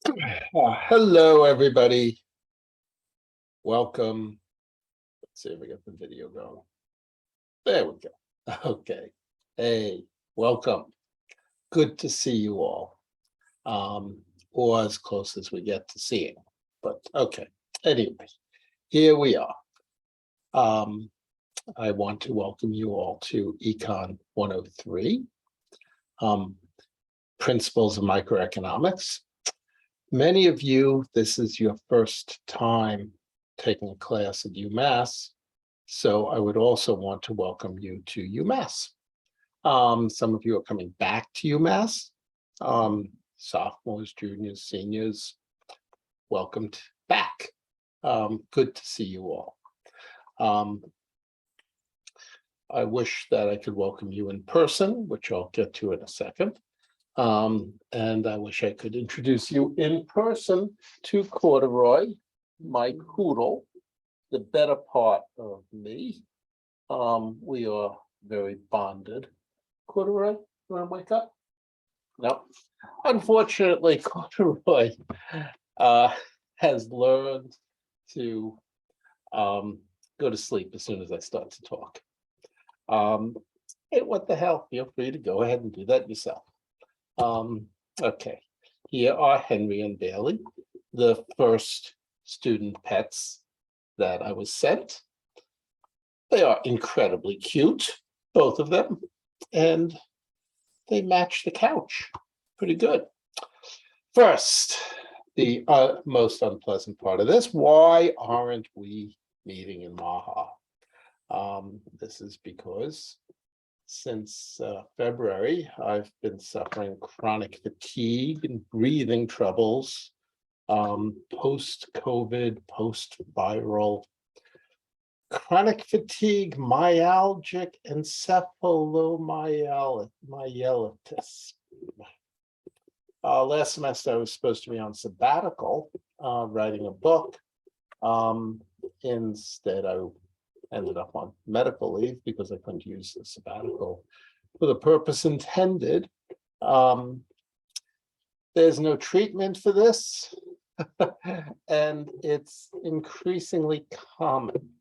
Hello, everybody. Welcome. Let's see if we get the video going. There we go. Okay. Hey, welcome. Good to see you all. Or as close as we get to seeing. But okay. Anyway, here we are. I want to welcome you all to Econ 103, Principles of Microeconomics. Many of you, this is your first time taking a class at UMass, so I would also want to welcome you to UMass. Some of you are coming back to UMass, sophomores, juniors, seniors, welcome back. Good to see you all. I wish that I could welcome you in person, which I'll get to in a second. And I wish I could introduce you in person to Corduroy, my poodle, the better part of me. We are very bonded. Corduroy, you want to wake up? No. Unfortunately, Corduroy has learned to go to sleep as soon as I start to talk. Hey, what the hell? Feel free to go ahead and do that yourself. Okay, here are Henry and Bailey, the first student pets that I was sent. They are incredibly cute, both of them, and they match the couch pretty good. First, the most unpleasant part of this, why aren't we meeting in Maha? This is because since February, I've been suffering chronic fatigue and breathing troubles, post-COVID, post-viral, chronic fatigue, myalgic encephalomyelitis. Last semester, I was supposed to be on sabbatical, writing a book. Instead, I ended up on medical leave because I couldn't use the sabbatical for the purpose intended. There's no treatment for this, and it's increasingly common.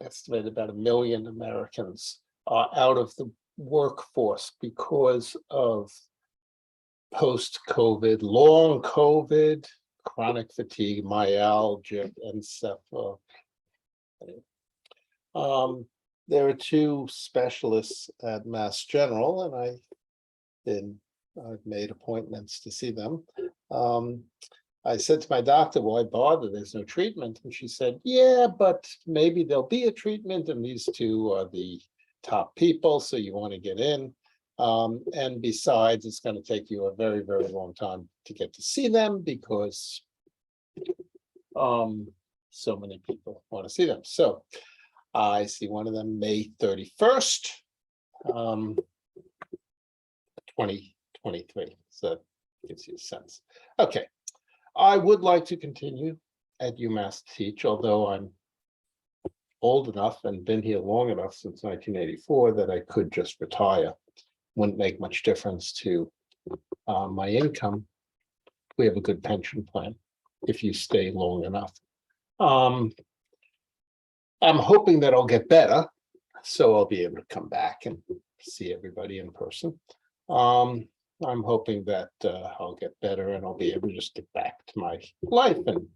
Estimated about 1 million Americans are out of the workforce because of post-COVID, long COVID, chronic fatigue, myalgia, encephalomyelitis. There are 2 specialists at Mass General, and I've made appointments to see them. I said to my doctor, why bother? There's no treatment. And she said, yeah, but maybe there'll be a treatment, and these 2 are the top people, so you want to get in. And besides, it's going to take you a very, very long time to get to see them because so many people want to see them. So I see one of them May 31st, 2023. So that gives you a sense. Okay, I would like to continue at UMass to teach, although I'm old enough and been here long enough since 1984 that I could just retire. Wouldn't make much difference to my income. We have a good pension plan if you stay long enough. I'm hoping that I'll get better, so I'll be able to come back and see everybody in person. I'm hoping that I'll get better and I'll be able to just get back to my life and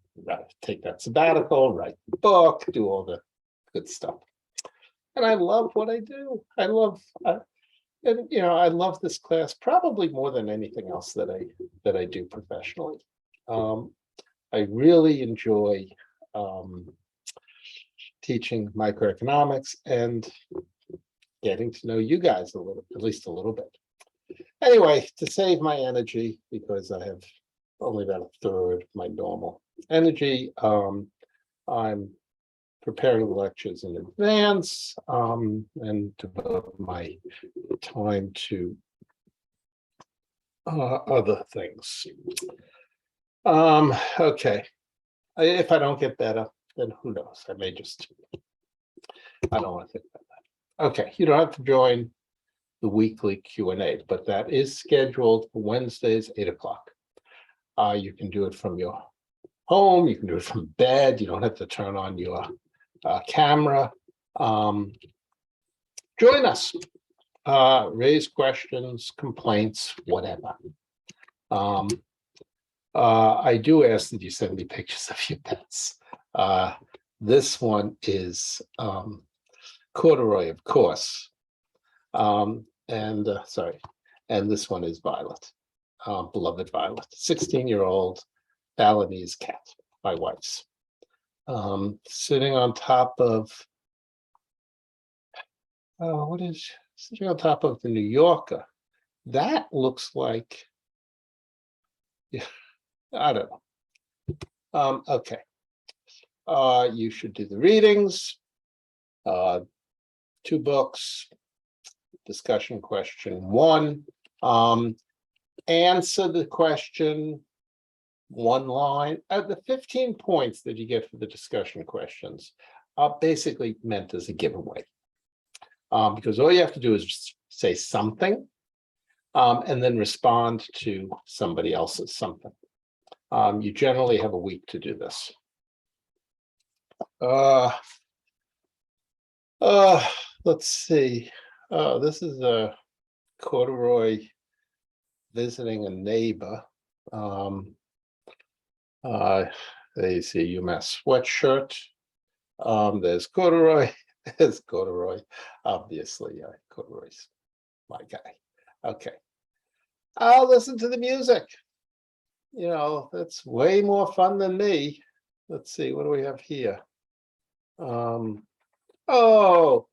take that sabbatical, write the book, do all the good stuff. And I love what I do. I love this class probably more than anything else that I do professionally. I really enjoy teaching microeconomics and getting to know you guys at least a little bit. Anyway, to save my energy, because I have only about 1/3 my normal energy, I'm preparing the lectures in advance and devote my time to other things. Okay, if I don't get better, then who knows? I don't want to think about that. Okay, you don't have to join the weekly Q&A, but that is scheduled for Wednesdays, 8 o'clock. You can do it from your home, you can do it from bed, you don't have to turn on your camera. Join us, raise questions, complaints, whatever. I do ask that you send me pictures of your pets. This one is Corduroy, of course. And this one is Violet, beloved Violet, 16-year-old Balinese cat, my wife's. Sitting on top of, sitting on top of the New Yorker. That looks like, yeah, I don't know. Okay. You should do the readings. 2 books. Discussion question 1. Answer the question 1 line. The 15 points that you get for the discussion questions are basically meant as a giveaway. Because all you have to do is say something and then respond to somebody else's something. You generally have a week to do this. Let's see. This is a Corduroy visiting a neighbor. There you see UMass sweatshirt. There's Corduroy. There's Corduroy. Obviously, Corduroy's my guy. Okay. I'll listen to the music. You know, that's way more fun than me. Let's see, what do we have here? Oh,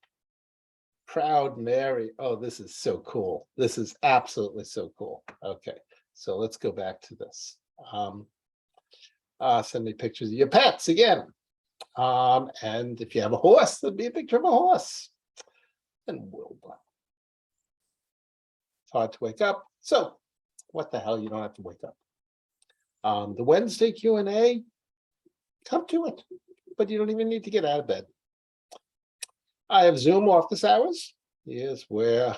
Proud Mary. Oh, this is so cool. This is absolutely so cool. Okay, so let's go back to this. Send me pictures of your pets again. And if you have a horse, there'd be a picture of a horse. And Wilbur. It's hard to wake up. So what the hell, you don't have to wake up. The Wednesday Q&A, come to it, but you don't even need to get out of bed. I have Zoom office hours. Here's where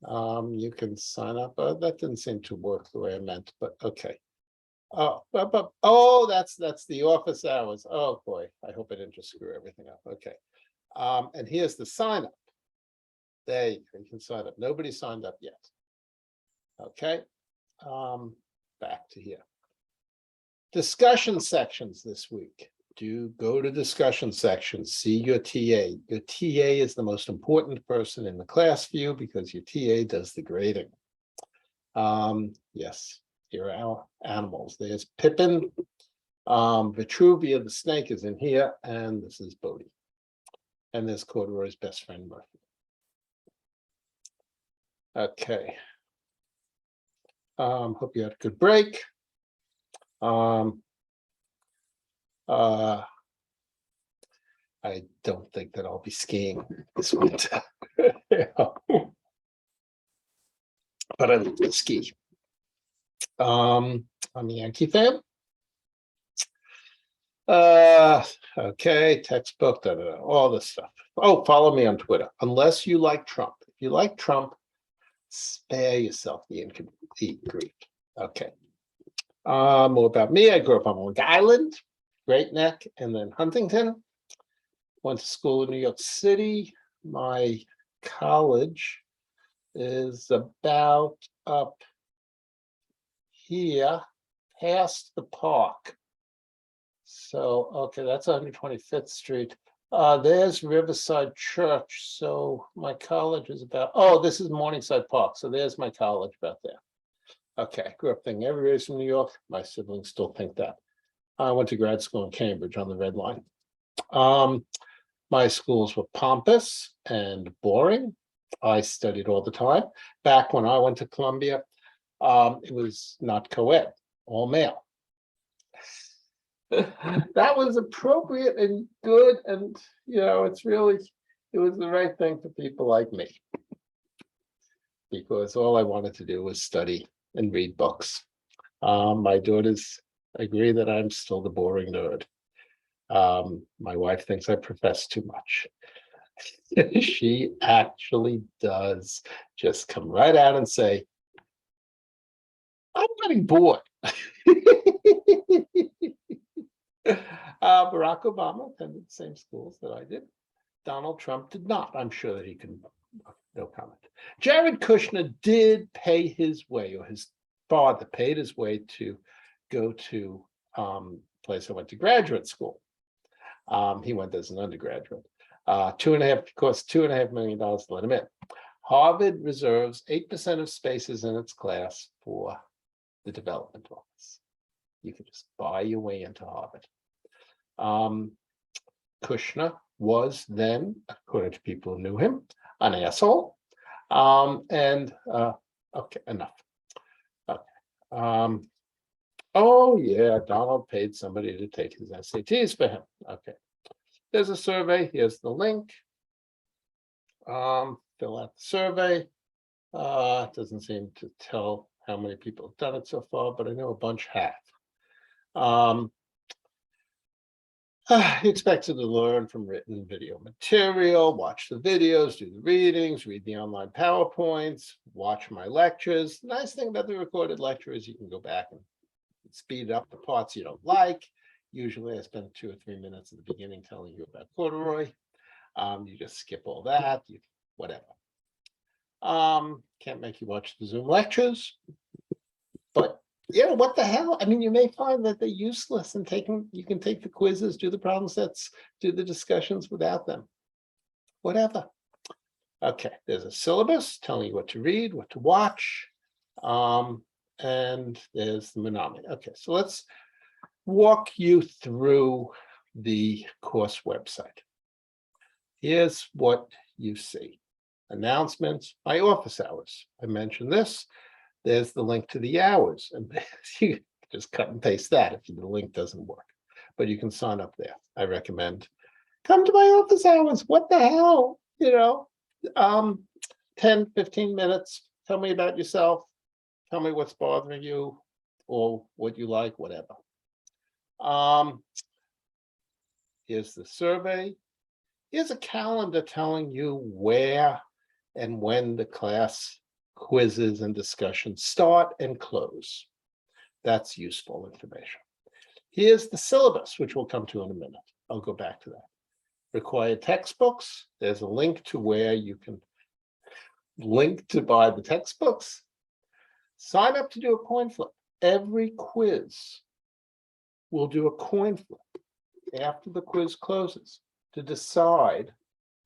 you can sign up. That didn't seem to work the way I meant, but okay. Oh, that's the office hours. Oh boy, I hope I didn't just screw everything up. Okay. And here's the sign up. There you go, you can sign up. Nobody signed up yet. Okay. Back to here. Discussion sections this week. Do go to discussion sections, see your TA. Your TA is the most important person in the class view because your TA does the grading. Yes, here are our animals. There's Pippin. Vitruvia, the snake, is in here, and this is Bodhi. And there's Corduroy's best friend, Murphy. Okay. Hope you had a good break. I don't think that I'll be skiing this winter. Yeah. But I love to ski. I'm a Yankee fan. Okay, textbook, all this stuff. Oh, follow me on Twitter. Unless you like Trump. If you like Trump, spare yourself the grief. Okay. More about me. I grew up on Long Island, Great Neck, and then Huntington. Went to school in New York City. My college is about up here, past the park. So, okay, that's 125th Street. There's Riverside Church. So my college is about, oh, this is Morningside Park. So there's my college about there. Okay, I grew up thinking everybody's from New York. My siblings still think that. I went to grad school in Cambridge on the Red Line. My schools were pompous and boring. I studied all the time. Back when I went to Columbia, it was not co-ed, all male. That was appropriate and good, and it was the right thing for people like me, because all I wanted to do was study and read books. My daughters agree that I'm still the boring nerd. My wife thinks I profess too much. She actually does just come right out and say, I'm getting bored. Barack Obama attended the same schools that I did. Donald Trump did not. I'm sure that he can, no comment. Jared Kushner did pay his way, or his father paid his way to go to place I went to graduate school. He went as an undergraduate. Cost $2.5 million to let him in. Harvard reserves 8% of spaces in its class for the development office. You can just buy your way into Harvard. Kushner was then, according to people who knew him, an asshole. Okay, enough. Okay. Oh yeah, Donald paid somebody to take his SATs for him. Okay. There's a survey. Here's the link. Fill out the survey. It doesn't seem to tell how many people have done it so far, but I know a bunch have. Expected to learn from written and video material, watch the videos, do the readings, read the online PowerPoints, watch my lectures. The nice thing about the recorded lecture is you can go back and speed up the parts you don't like. Usually I spend 2 or 3 minutes at the beginning telling you about corduroy. You just skip all that, whatever. Can't make you watch the Zoom lectures, but what the hell? I mean, you may find that they're useless and you can take the quizzes, do the problem sets, do the discussions without them. Whatever. Okay, there's a syllabus telling you what to read, what to watch. And there's the Menominee. Okay, so let's walk you through the course website. Here's what you see. Announcements, my office hours. I mentioned this. There's the link to the hours, and you just cut and paste that if the link doesn't work. But you can sign up there. I recommend come to my office hours. What the hell? 10, 15 minutes. Tell me about yourself. Tell me what's bothering you or what you like, whatever. Here's the survey. Here's a calendar telling you where and when the class quizzes and discussions start and close. That's useful information. Here's the syllabus, which we'll come to in a minute. I'll go back to that. Required textbooks. There's a link to where you can link to buy the textbooks. Sign up to do a coin flip. Every quiz will do a coin flip after the quiz closes to decide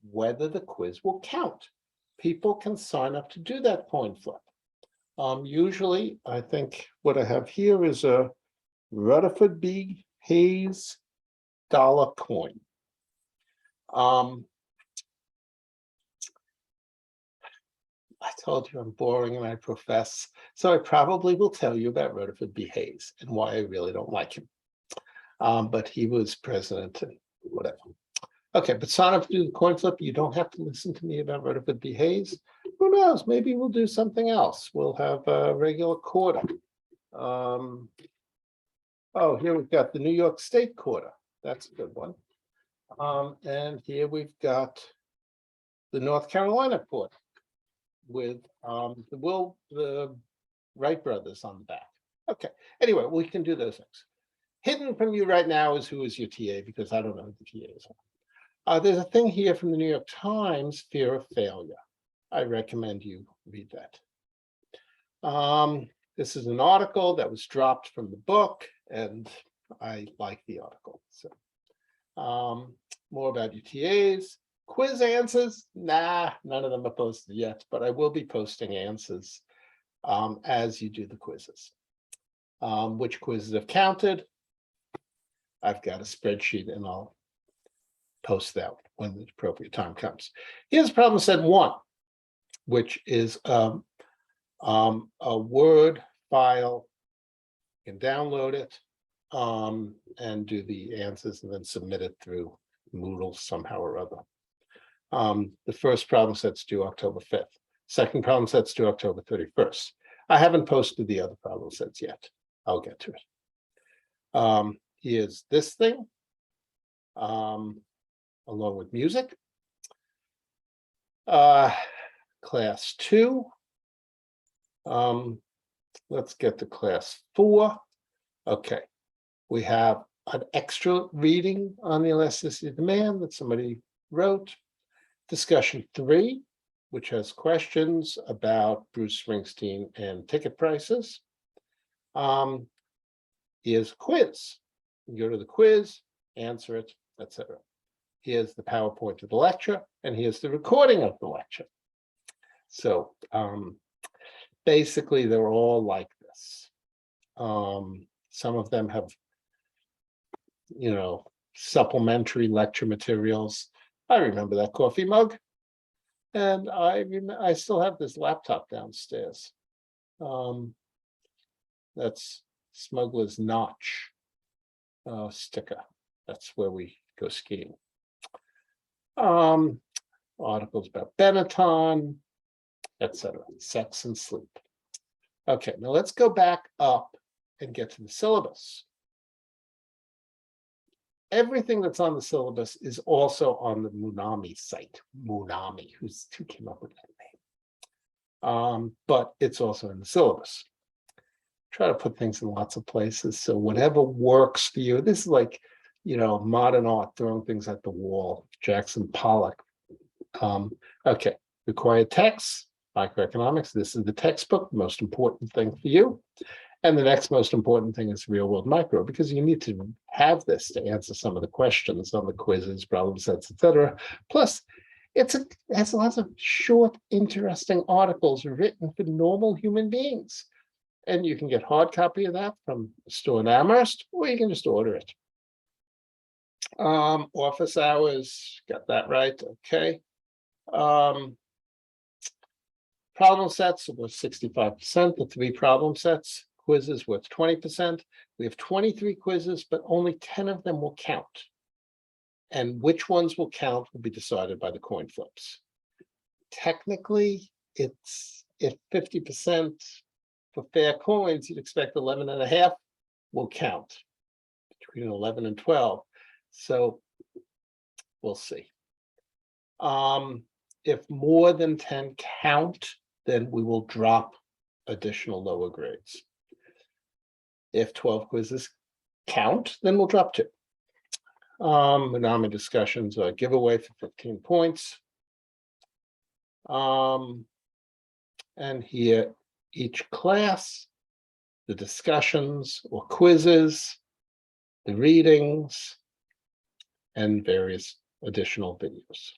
whether the quiz will count. People can sign up to do that coin flip. Usually, I think what I have here is a Rutherford B. Hayes dollar coin. I told you I'm boring and I profess, so I probably will tell you about Rutherford B. Hayes and why I really don't like him. But he was president and whatever. Okay, but sign up to do the coin flip. You don't have to listen to me about Rutherford B. Hayes. Who knows? Maybe we'll do something else. We'll have a regular quarter. Oh, here we've got the New York State quarter. That's a good one. And here we've got the North Carolina quarter with the Wright brothers on the back. Okay, anyway, we can do those things. Hidden from you right now is who is your TA, because I don't know who the TAs are. There's a thing here from the New York Times, fear of failure. I recommend you read that. This is an article that was dropped from the book, and I like the article. So, more about UTAs. Quiz answers, nah, none of them are posted yet, but I will be posting answers as you do the quizzes. Which quizzes have counted? I've got a spreadsheet and I'll post that when the appropriate time comes. Here's problem set 1, which is a Word file. You can download it and do the answers and then submit it through Moodle somehow or other. The first problem set's due October 5th. Second problem set's due October 31st. I haven't posted the other problem sets yet. I'll get to it. Here's this thing, along with music. Class 2. Let's get to class 4. Okay, we have an extra reading on the elasticity of demand that somebody wrote. Discussion 3, which has questions about Bruce Springsteen and ticket prices. Here's a quiz. You go to the quiz, answer it, etc. Here's the PowerPoint of the lecture, and here's the recording of the lecture. So basically, they're all like this. Some of them have, supplementary lecture materials. I remember that coffee mug, and I still have this laptop downstairs. That's Smuggler's Notch sticker. That's where we go skiing. Articles about Benetton, etc. Sex and sleep. Okay, now let's go back up and get to the syllabus. Everything that's on the syllabus is also on the Moonami site. Moonami, who came up with that name? But it's also in the syllabus. Try to put things in lots of places. So whatever works for you. This is like, modern art, throwing things at the wall. Jackson Pollock. Okay, required text, microeconomics. This is the textbook, the most important thing for you. And the next most important thing is real world micro, because you need to have this to answer some of the questions on the quizzes, problem sets, etc. Plus, it has lots of short, interesting articles written for normal human beings. And you can get hard copy of that from the store in Amherst, or you can just order it. Office hours, got that right. Okay. Problem sets was 65%, the 3 problem sets. Quizzes worth 20%. We have 23 quizzes, but only 10 of them will count. And which ones will count will be decided by the coin flips. Technically, it's if 50% for fair coins, you'd expect 11.5 will count between 11 and 12. So we'll see. If more than 10 count, then we will drop additional lower grades. If 12 quizzes count, then we'll drop 2. Moonami discussions are giveaway for 15 points. And here, each class, the discussions or quizzes, the readings, and various additional videos.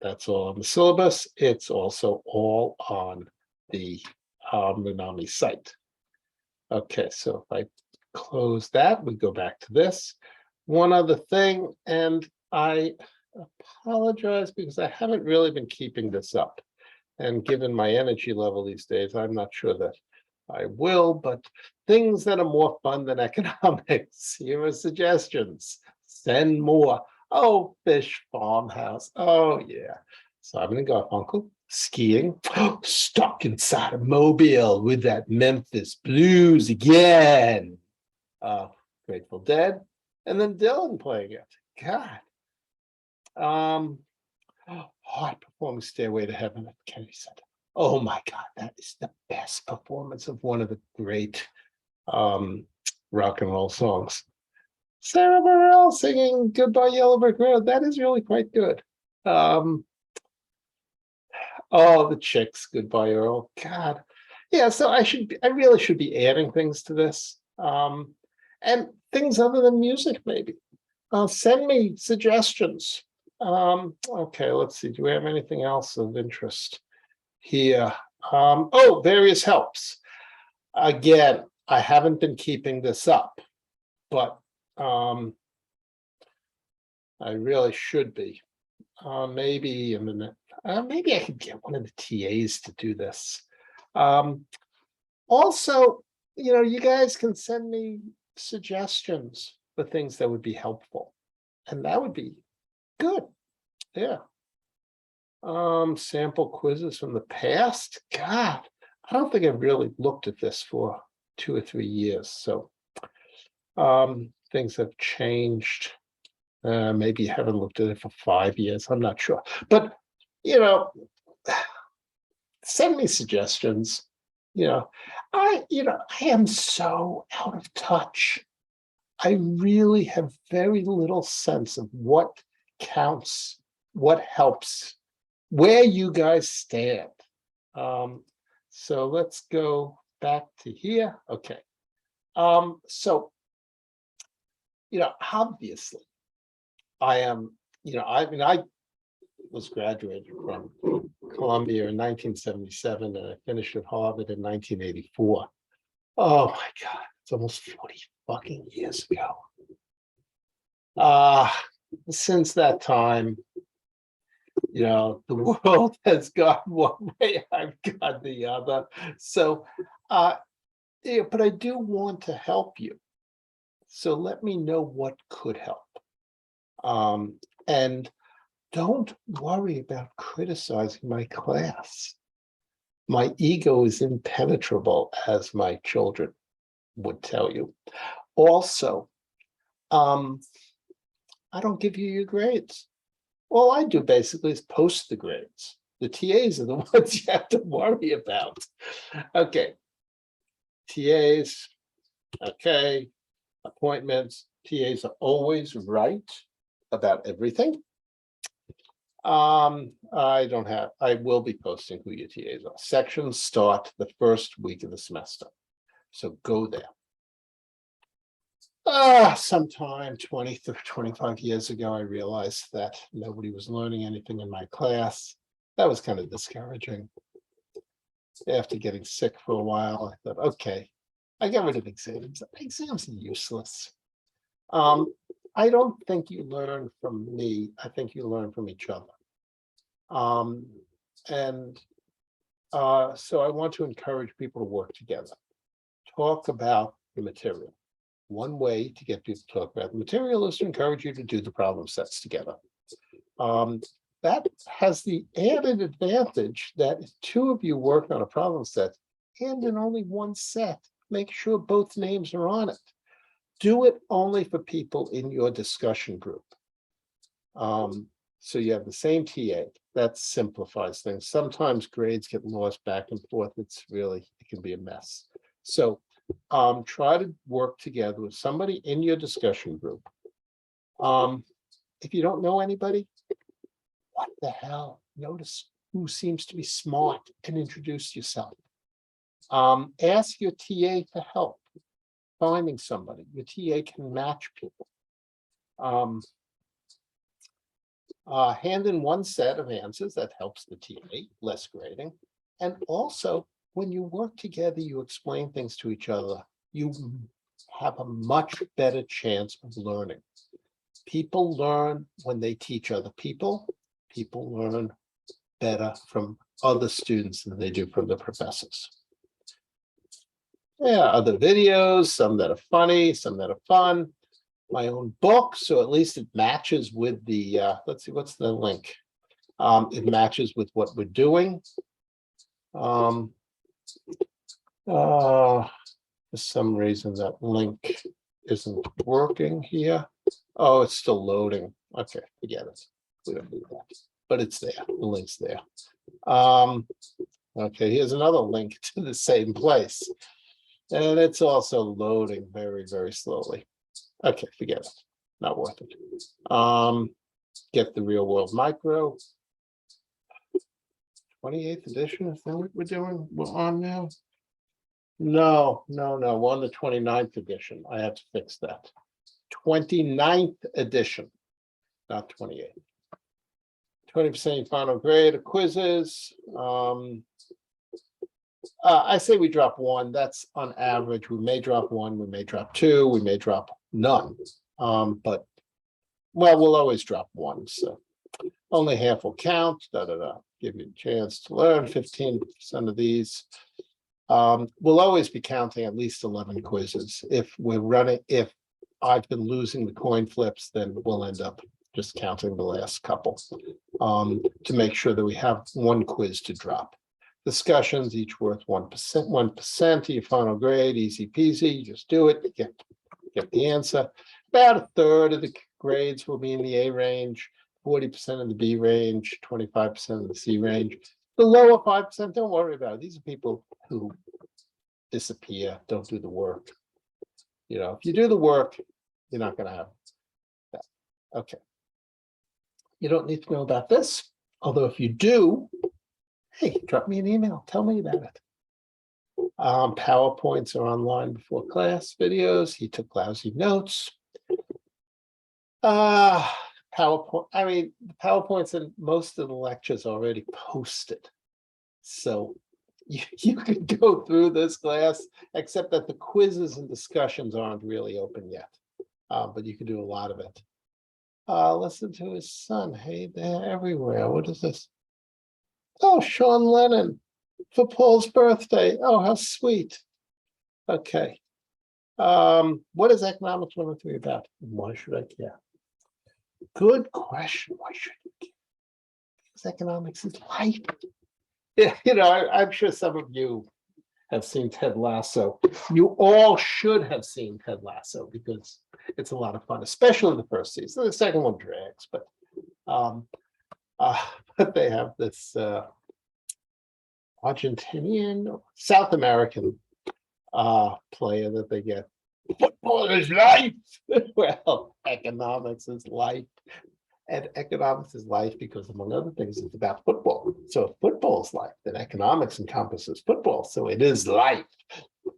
That's all on the syllabus. It's also all on the Moonami site. Okay, so if I close that, we go back to this. One other thing, and I apologize because I haven't really been keeping this up. And given my energy level these days, I'm not sure that I will, but things that are more fun than economics. Here are suggestions. Send more. Oh, Fish Farmhouse. Oh, yeah. Simon and Garfunkel, skiing, stuck inside a mobile with that Memphis blues again. Grateful Dead, and then Dylan playing it. God. Hard performing Stairway to Heaven at Kennedy Center. Oh my God, that is the best performance of one of the great rock and roll songs. Sarah Bareilles singing Goodbye Yellow Brick Road. That is really quite good. Oh, the Chicks, Goodbye Earl. God. Yeah, so I really should be adding things to this. And things other than music, maybe. Send me suggestions. Okay, let's see. Do we have anything else of interest here? Various helps. Again, I haven't been keeping this up, but I really should be. Maybe maybe I could get one of the TAs to do this. Also, you guys can send me suggestions for things that would be helpful, and that would be good. Yeah. Sample quizzes from the past. God, I don't think I've really looked at this for 2 or 3 years. So things have changed. Maybe you haven't looked at it for 5 years. I'm not sure. But you know, send me suggestions. I am so out of touch. I really have very little sense of what counts, what helps, where you guys stand. So let's go back to here. Okay. So, obviously, I am, I was graduated from Columbia in 1977 and I finished at Harvard in 1984. Oh my God, it's almost 40 fucking years ago. Since that time, the world has gone one way, I've gone the other. So, but I do want to help you. So let me know what could help. And don't worry about criticizing my class. My ego is impenetrable, as my children would tell you. Also, I don't give you your grades. All I do basically is post the grades. The TAs are the ones you have to worry about. Okay. TAs, okay. Appointments. TAs are always right about everything. I will be posting who your TAs are. Sections start the first week of the semester. So go there. Sometime 20 to 25 years ago, I realized that nobody was learning anything in my class. That was kind of discouraging. After getting sick for a while, I thought, okay, I got rid of exams. Exams are useless. I don't think you learn from me. I think you learn from each other. So I want to encourage people to work together. Talk about the material. One way to get people to talk about the material is to encourage you to do the problem sets together. That has the added advantage that if two of you work on a problem set and in only one set, make sure both names are on it. Do it only for people in your discussion group. So you have the same TA. That simplifies things. Sometimes grades get lost back and forth. It can be a mess. So try to work together with somebody in your discussion group. If you don't know anybody, what the hell? Notice who seems to be smart and introduce yourself. Ask your TA for help finding somebody. Your TA can match people. Hand in one set of answers. That helps the TA, less grading. And also, when you work together, you explain things to each other, you have a much better chance of learning. People learn when they teach other people. People learn better from other students than they do from the professors. Yeah, other videos, some that are funny, some that are fun. My own book, so at least it matches with the, let's see, what's the link? It matches with what we're doing. For some reason that link isn't working here. Oh, it's still loading. Okay, forget it. We don't do that, but it's there. The link's there. Okay, here's another link to the same place. And it's also loading very, very slowly. Okay, forget it. Not worth it. Get the Real World Micro. 28th edition, is that what we're doing? We're on now? No. We're on the 29th edition. I have to fix that. 29th edition, not 28th. 20% final grade of quizzes. I say we drop one. That's on average. We may drop one, we may drop two, we may drop none. But we'll always drop one. So only half will count. Give you a chance to learn 15% of these. We'll always be counting at least 11 quizzes. If I've been losing the coin flips, then we'll end up just counting the last couple to make sure that we have one quiz to drop. Discussions, each worth 1% of your final grade, easy peasy. You just do it, get the answer. About a third of the grades will be in the A range. 40% of the B range, 25% of the C range. The lower 5%, don't worry about it. These are people who disappear, don't do the work. You know, if you do the work, you're not going to have that. Okay. You don't need to know about this. Although if you do, hey, drop me an email. Tell me about it. PowerPoints are online before class videos. He took lousy notes. PowerPoint, I mean, the PowerPoints in most of the lectures are already posted. So you can go through this class, except that the quizzes and discussions aren't really open yet. But you can do a lot of it. Listen to his son. Hey, they're everywhere. What is this? Oh, Sean Lennon for Paul's birthday. Oh, how sweet. Okay. What is Economics 103 about? Why should I care? Good question. Why should you care? Because economics is life. Yeah, you know, I'm sure some of you have seen Ted Lasso. You all should have seen Ted Lasso because it's a lot of fun, especially the first season. The second one drags, but they have this Argentinian, South American player that they get. Football is life. Well, economics is life. And economics is life because, among other things, it's about football. So if football is life, then economics encompasses football. So it is life.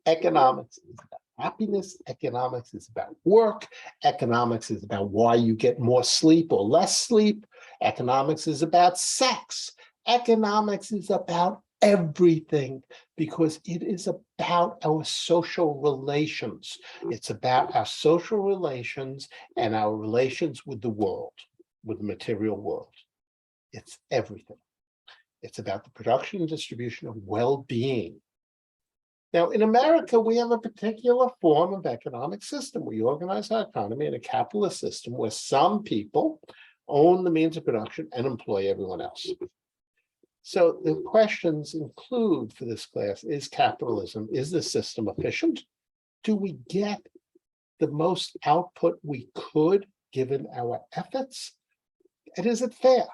Economics is about happiness. Economics is about work. Economics is about why you get more sleep or less sleep. Economics is about sex. Economics is about everything because it is about our social relations. It's about our social relations and our relations with the world, with the material world. It's everything. It's about the production and distribution of well-being. Now, in America, we have a particular form of economic system. We organize our economy in a capitalist system where some people own the means of production and employ everyone else. So the questions include for this class, is capitalism, is the system efficient? Do we get the most output we could given our efforts? And is it fair?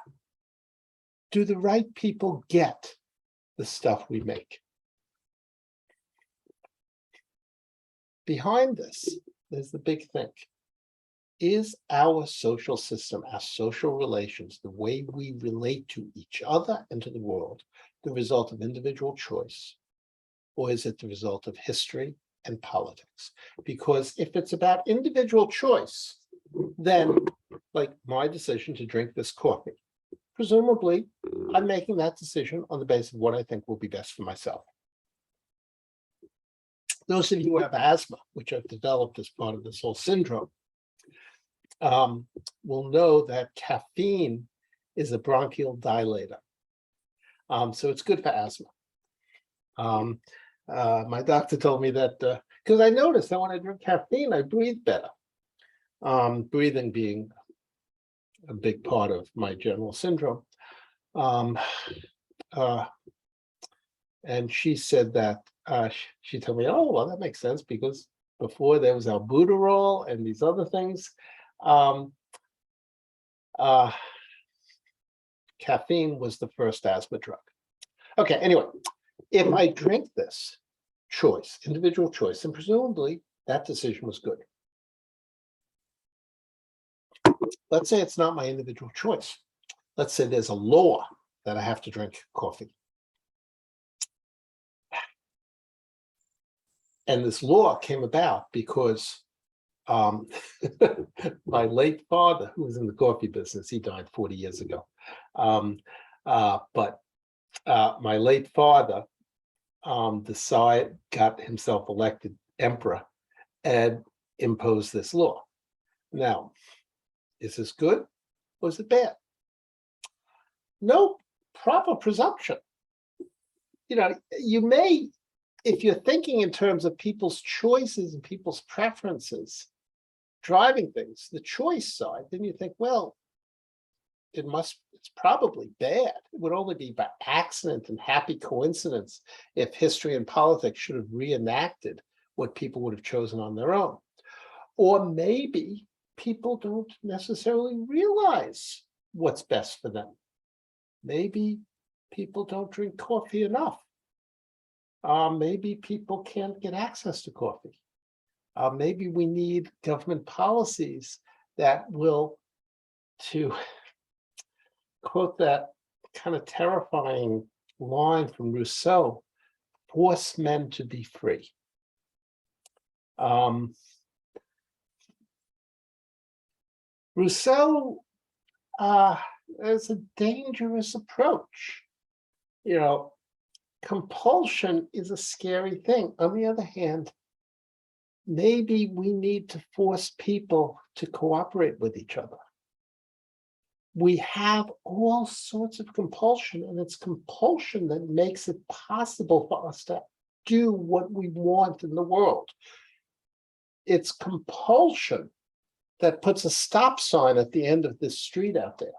Do the right people get the stuff we make? Behind this, there's the big thing. Is our social system, our social relations, the way we relate to each other and to the world, the result of individual choice? Or is it the result of history and politics? Because if it's about individual choice, then like my decision to drink this coffee, presumably I'm making that decision on the basis of what I think will be best for myself. Those of you who have asthma, which I've developed as part of this whole syndrome, will know that caffeine is a bronchial dilator. So it's good for asthma. My doctor told me that because I noticed that when I drink caffeine, I breathe better. Breathing being a big part of my general syndrome. And she said that, she told me, oh, well, that makes sense because before there was albuterol and these other things. Caffeine was the first asthma drug. Okay, anyway, if I drink this choice, individual choice, then presumably that decision was good. Let's say it's not my individual choice. Let's say there's a law that I have to drink coffee. And this law came about because my late father, who was in the coffee business, he died 40 years ago. But my late father got himself elected emperor and imposed this law. Now, is this good or is it bad? No proper presumption. You know, you may, if you're thinking in terms of people's choices and people's preferences, driving things, the choice side, then you think, well, it's probably bad. It would only be by accident and happy coincidence if history and politics should have reenacted what people would have chosen on their own. Or maybe people don't necessarily realize what's best for them. Maybe people don't drink coffee enough. Maybe people can't get access to coffee. Maybe we need government policies that will, to quote that kind of terrifying line from Rousseau, force men to be free. Rousseau is a dangerous approach. You know, compulsion is a scary thing. On the other hand, maybe we need to force people to cooperate with each other. We have all sorts of compulsion, and it's compulsion that makes it possible for us to do what we want in the world. It's compulsion that puts a stop sign at the end of this street out there.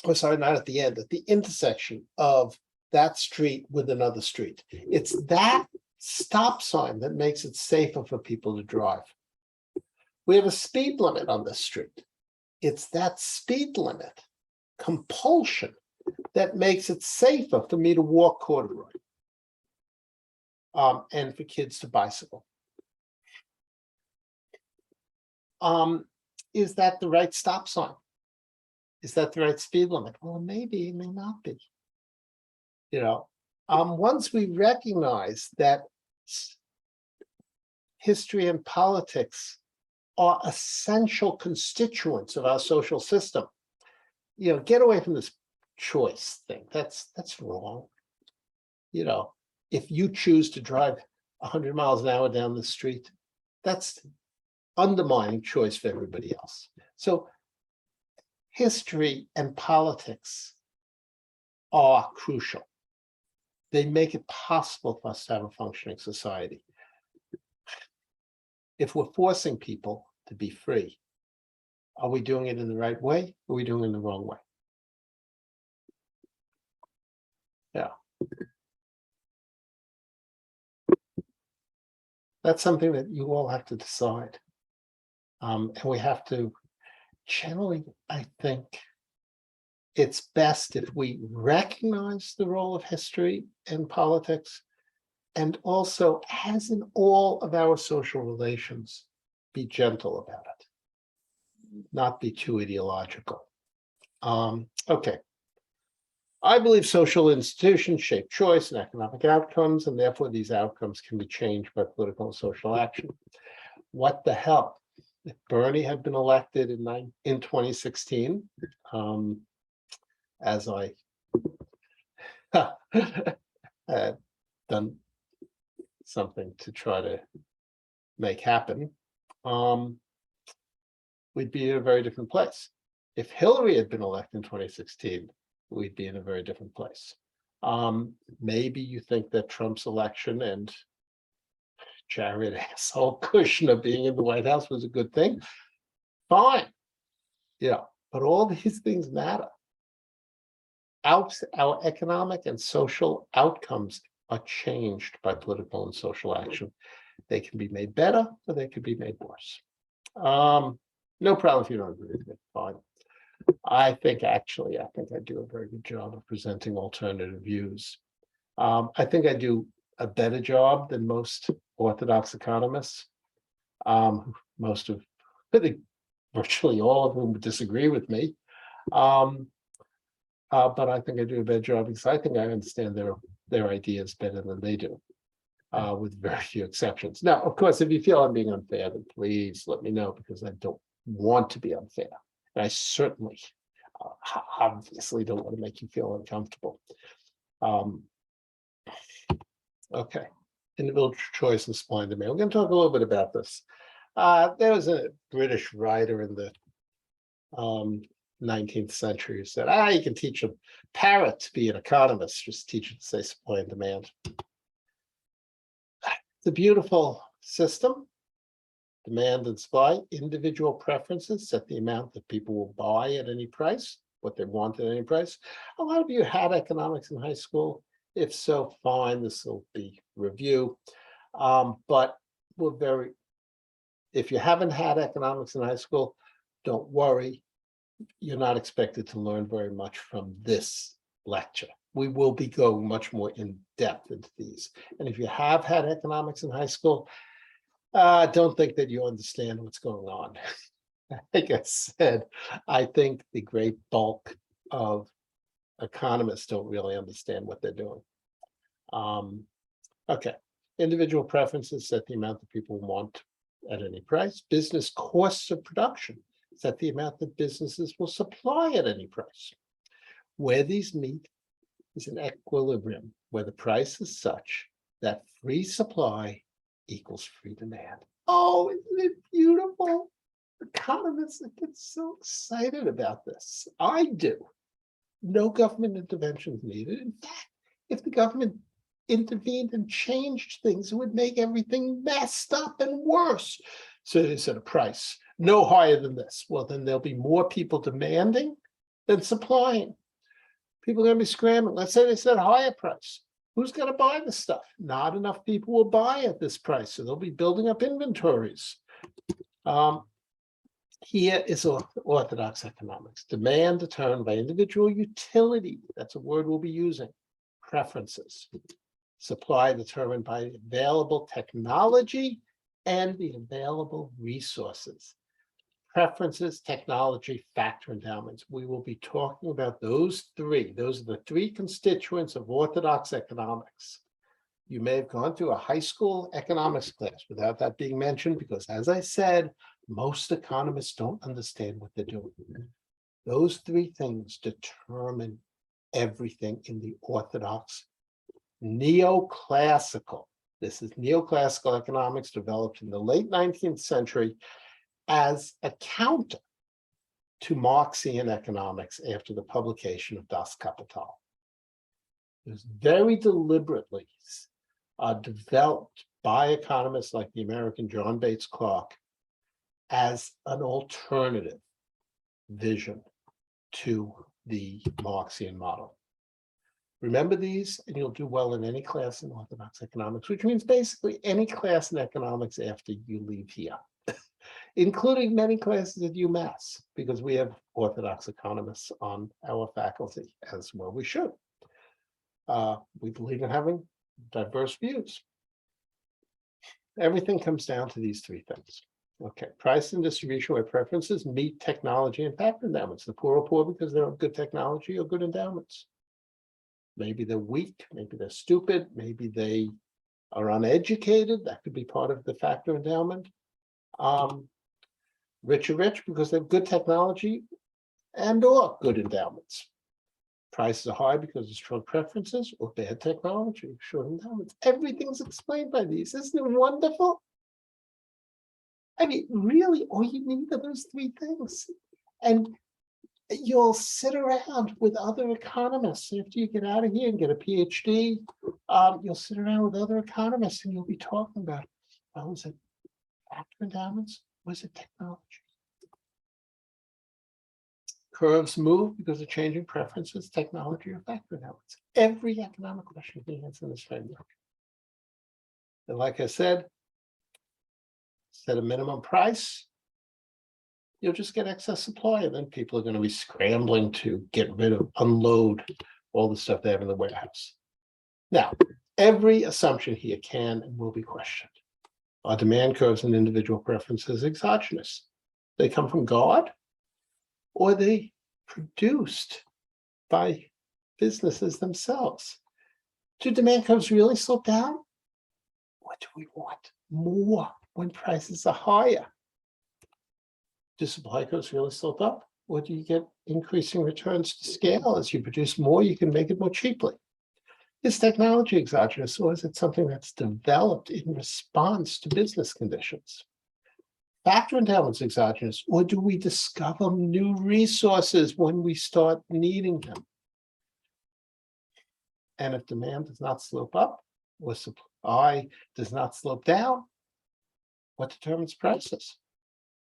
Oh, sorry, not at the end, at the intersection of that street with another street. It's that stop sign that makes it safer for people to drive. We have a speed limit on this street. It's that speed limit, compulsion, that makes it safer for me to walk corduroy, and for kids to bicycle. Is that the right stop sign? Is that the right speed limit? Well, maybe, it may not be. You know, once we recognize that history and politics are essential constituents of our social system, you know, get away from this choice thing. That's wrong. You know, if you choose to drive 100 miles an hour down the street, that's undermining choice for everybody else. So history and politics are crucial. They make it possible for us to have a functioning society. If we're forcing people to be free, are we doing it in the right way? Or are we doing it in the wrong way? Yeah. That's something that you all have to decide. And we have to, generally, I think it's best if we recognize the role of history and politics, and also, as in all of our social relations, be gentle about it, not be too ideological. Okay. I believe social institutions shape choice and economic outcomes, and therefore these outcomes can be changed by political and social action. What the hell? If Bernie had been elected in 2016, as I had done something to try to make happen, we'd be in a very different place. If Hillary had been elected in 2016, we'd be in a very different place. Maybe you think that Trump's election and Jared asshole Kushner being in the White House was a good thing. Fine. Yeah, but all these things matter. Our economic and social outcomes are changed by political and social action. They can be made better, or they could be made worse. No problem if you don't agree with me. Fine. I think I do a very good job of presenting alternative views. I think I do a better job than most orthodox economists. I think virtually all of whom disagree with me. But I think I do a better job because I think I understand their ideas better than they do, with very few exceptions. Now, of course, if you feel I'm being unfair, then please let me know, because I don't want to be unfair. And I certainly, obviously, don't want to make you feel uncomfortable. Okay, individual choice and supply and demand. We're going to talk a little bit about this. There was a British writer in the 19th century who said, you can teach a parrot to be an economist, just teach it to say supply and demand. It's a beautiful system. Demand and supply, individual preferences set the amount that people will buy at any price, what they want at any price. A lot of you had economics in high school. If so, fine, this will be review. But if you haven't had economics in high school, don't worry. you're not expected to learn very much from this lecture. We will be going much more in depth into these. And if you have had economics in high school, don't think that you understand what's going on. Like I said, I think the great bulk of economists don't really understand what they're doing. Okay, individual preferences set the amount that people want at any price. Business costs of production set the amount that businesses will supply at any price. Where these meet is an equilibrium where the price is such that free supply equals free demand. Oh, isn't it beautiful? Economists get so excited about this. I do. No government intervention is needed. In fact, if the government intervened and changed things, it would make everything messed up and worse. So they set a price no higher than this. Well, then there'll be more people demanding than supplying. People are going to be scrambling. Let's say they set a higher price. Who's going to buy the stuff? Not enough people will buy at this price, so they'll be building up inventories. Here is orthodox economics. Demand determined by individual utility. That's a word we'll be using. Preferences. Supply determined by available technology and the available resources. Preferences, technology, factor endowments. We will be talking about those three. Those are the three constituents of orthodox economics. You may have gone through a high school economics class without that being mentioned, because as I said, most economists don't understand what they're doing. Those three things determine everything in the orthodox neoclassical. This is neoclassical economics developed in the late 19th century as a counter to Marxian economics after the publication of Das Kapital. It was very deliberately developed by economists like the American John Bates Clark as an alternative vision to the Marxian model. Remember these, and you'll do well in any class in orthodox economics, which means basically any class in economics after you leave here, including many classes at UMass, because we have orthodox economists on our faculty, as well we should. We believe in having diverse views. Everything comes down to these three things. Okay, price and distribution where preferences meet technology and factor endowments. The poor are poor because they don't have good technology or good endowments. Maybe they're weak, maybe they're stupid, maybe they are uneducated. That could be part of the factor endowment. Rich are rich because they have good technology and or good endowments. Prices are high because of strong preferences or bad technology, short endowments. Everything's explained by these. Isn't it wonderful? I mean, really, all you need are those three things. And you'll sit around with other economists. After you get out of here and get a PhD, you'll sit around with other economists and you'll be talking about, well, was it factor endowments? Was it technology? Curves move because of changing preferences, technology, or factor endowments. Every economic question can answer in this framework. And like I said, set a minimum price, you'll just get excess supply, and then people are going to be scrambling to get rid of, unload all the stuff they have in the warehouse. Now, every assumption here can and will be questioned. Are demand curves and individual preferences exogenous? They come from God, or they produced by businesses themselves? Do demand curves really slow down? What do we want? More when prices are higher? Do supply curves really slope up? Or do you get increasing returns to scale? As you produce more, you can make it more cheaply. Is technology exogenous, or is it something that's developed in response to business conditions? Factor endowments exogenous, or do we discover new resources when we start needing them? And if demand does not slope up, or supply does not slope down, what determines prices?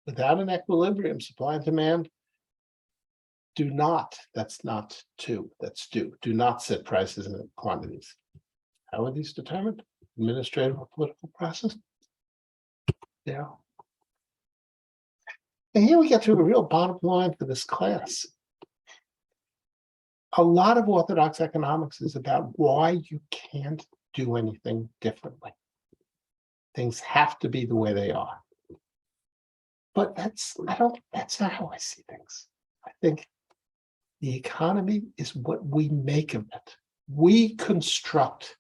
Without an equilibrium, supply and demand do not, that's not to, that's do not set prices in quantities. How are these determined? Administrative or political process? Yeah. And here we get to a real bottom line for this class. A lot of orthodox economics is about why you can't do anything differently. Things have to be the way they are. But that's not how I see things. I think the economy is what we make of it. We construct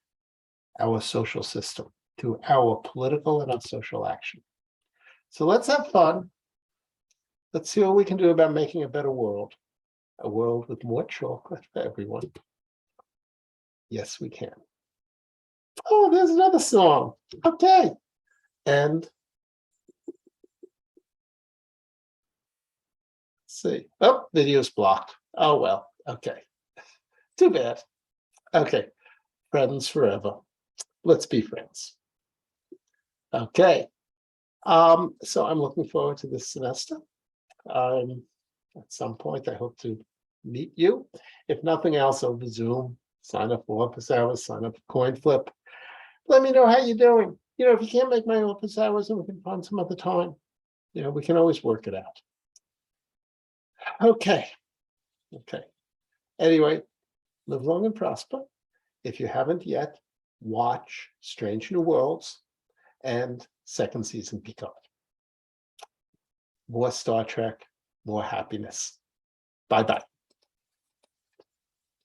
our social system through our political and our social action. So let's have fun. Let's see what we can do about making a better world. A world with more chocolate for everyone. Yes, we can. Oh, there's another song. Okay. And let's see. Oh, video's blocked. Oh, well. Okay. Too bad. Okay. Friends forever. Let's be friends. Okay. So I'm looking forward to this semester. At some point, I hope to meet you. If nothing else, over Zoom, sign up for office hours, sign up for CoinFlip. Let me know how you're doing. If you can't make my office hours, then we can find some other time. We can always work it out. Okay. Anyway, live long and prosper. If you haven't yet, watch Strange New Worlds and second season Picard. More Star Trek, more happiness. Bye-bye.